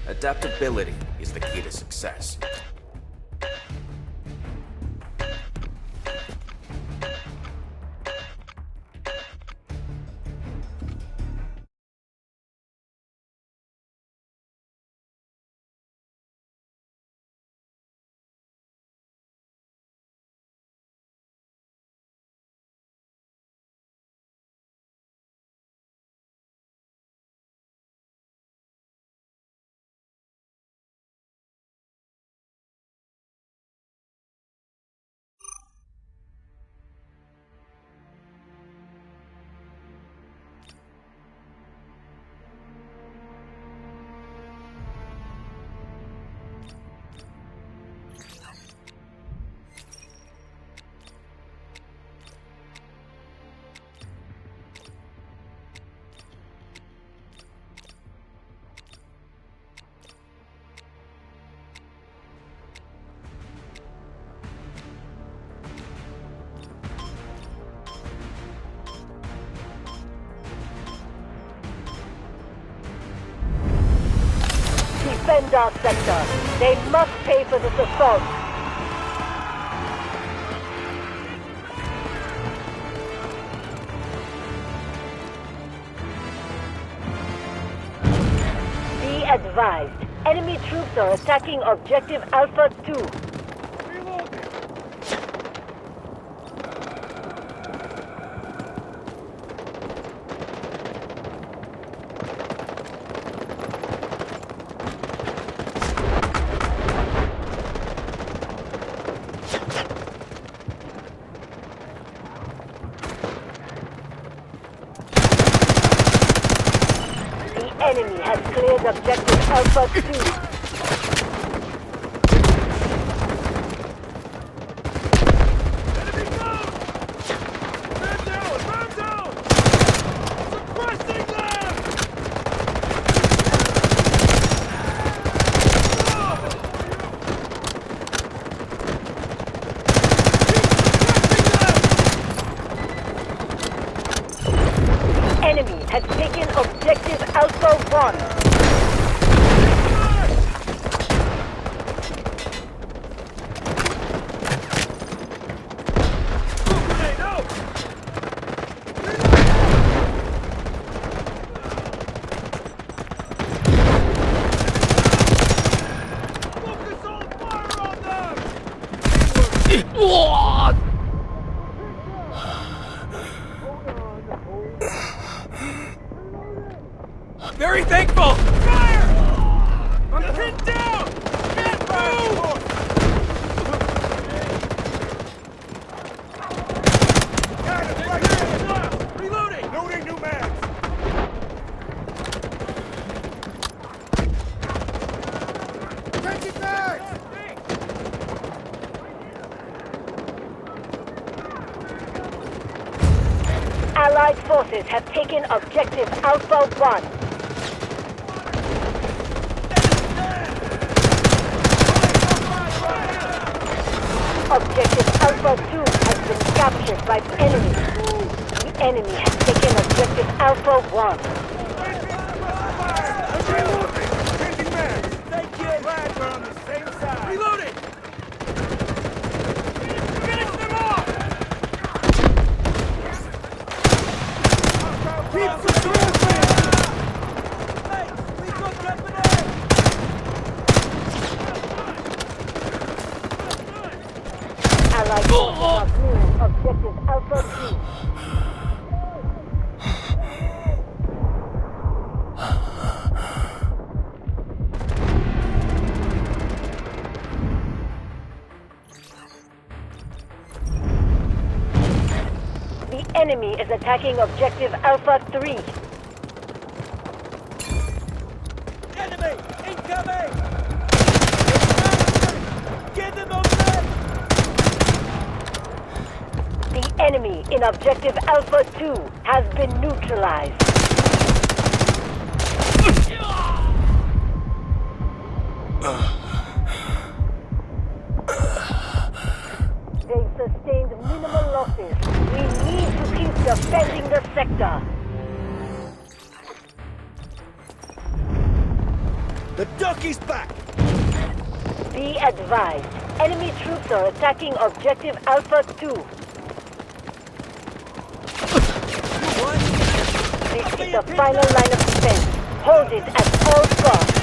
Adaptability is the key to success. Defend our sector. They must pay for this assault. Be advised. Enemy troops are attacking Objective Alpha 2. Enemy has cleared Objective Alpha 2. Enemy has taken Objective Alpha 1. Very thankful! Fire! I'm pinned down! Can't move! Reloading! Loading new mags! Changing mags! Allied forces have taken Objective Alpha 1. Objective Alpha 2 has been captured by the enemy. The enemy has taken Objective Alpha 1. Changing mags! Thank you! Glad we're on the same side! Reloading! Finish them off! Keep suppressing! Hey, we got company! Allied forces are clearing Objective Alpha 2. The enemy is attacking Objective Alpha 3. Enemy! Incoming! Get them on back! The enemy in Objective Alpha 2 has been neutralized. They've sustained minimal losses. We need to keep defending the sector. The duck is back! Be advised, enemy troops are attacking Objective Alpha 2. This is the final line of defense. Hold it at all costs.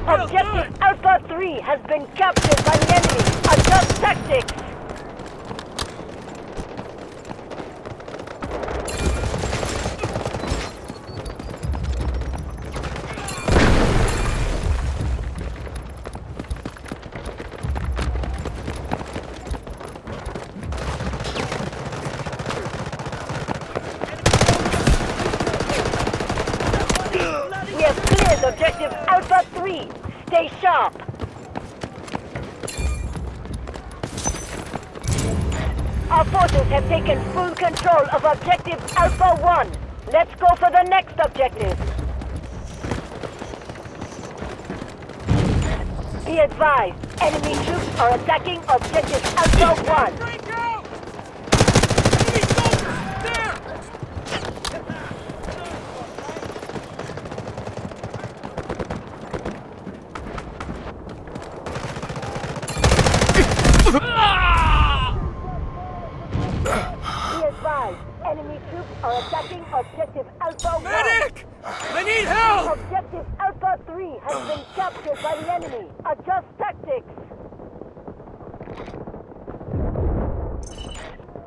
Objective Alpha 3 has been captured by the enemy. Adjust tactics. We have cleared Objective Alpha 3. Stay sharp. Our forces have taken full control of Objective Alpha 1. Let's go for the next objective. Be advised, enemy troops are attacking Objective Alpha 1. Break out! Enemy soldiers! There! Be advised, enemy troops are attacking Objective Alpha 1. Medic! I need help! Objective Alpha 3 has been captured by the enemy. Adjust tactics.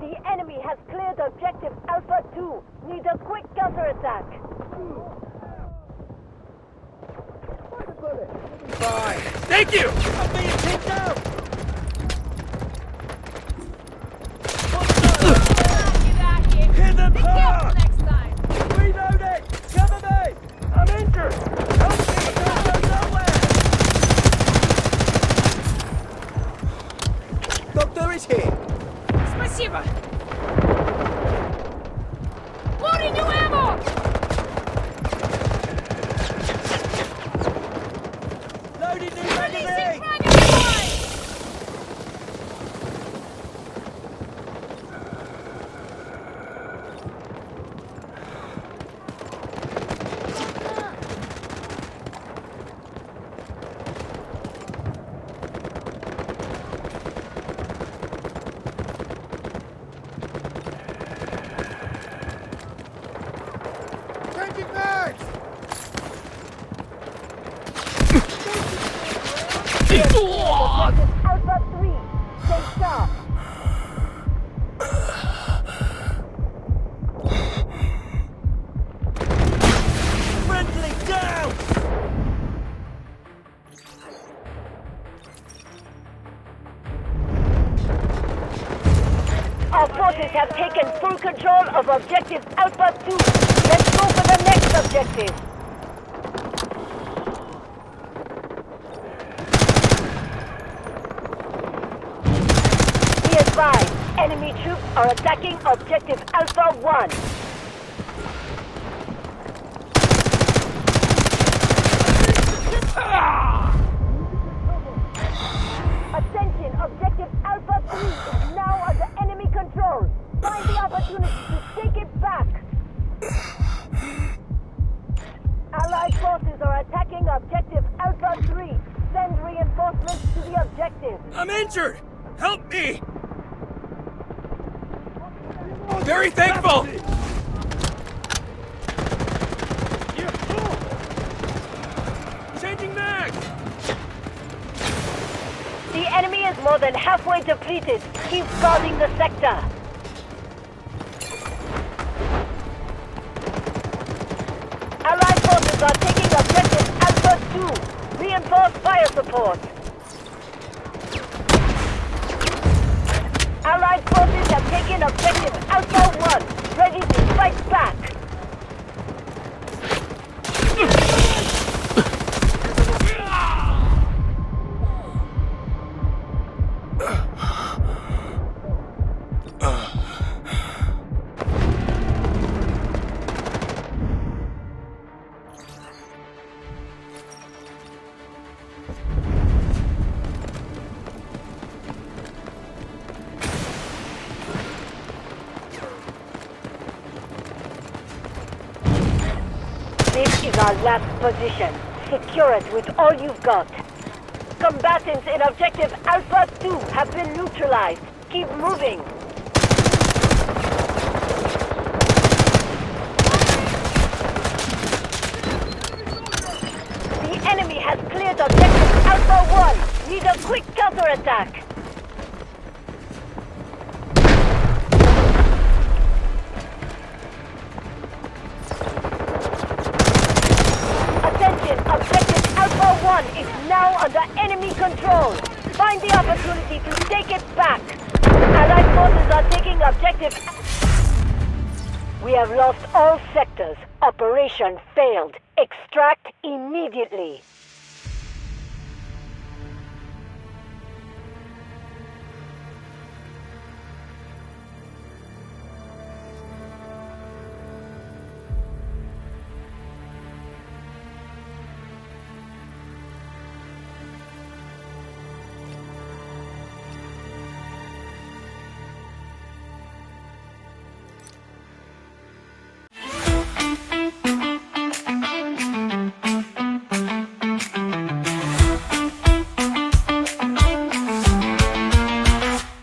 The enemy has cleared Objective Alpha 2. Need a quick counterattack. Fine. Thank you! I'm being picked out! Hit them hard! Reload it! Cover me! I'm injured! Help me! Don't go nowhere! Doctor is here! Спасибо! Loading new ammo! Loading new Releasing magazine! frag and fire! Changing mags! Objective Alpha 3. Stay sharp. Friendly down! Our forces have taken full control of Objective Alpha 2. Let's go for the next objective. Be advised, enemy troops are attacking Objective Alpha 1. Attention, Objective Alpha 3 is now under enemy control. Find the opportunity to take it back. Allied forces are attacking Objective Alpha 3. Send reinforcements to the objective. I'm injured! Help me! Very thankful! Changing mags! The enemy is more than halfway depleted. Keep guarding the sector. Allied forces are taking Objective Alpha 2. Reinforce fire support. Allied forces have taken Objective Alpha 1. Ready to fight back. This is our last position. Secure it with all you've got. Combatants in Objective Alpha 2 have been neutralized. Keep moving. The enemy has cleared Objective Alpha 1. Need a quick counterattack. Attention, Objective Alpha 1 is now under enemy control. Find the opportunity to take it back. Allied forces are taking Objective... We have lost all sectors. Operation failed. Extract immediately.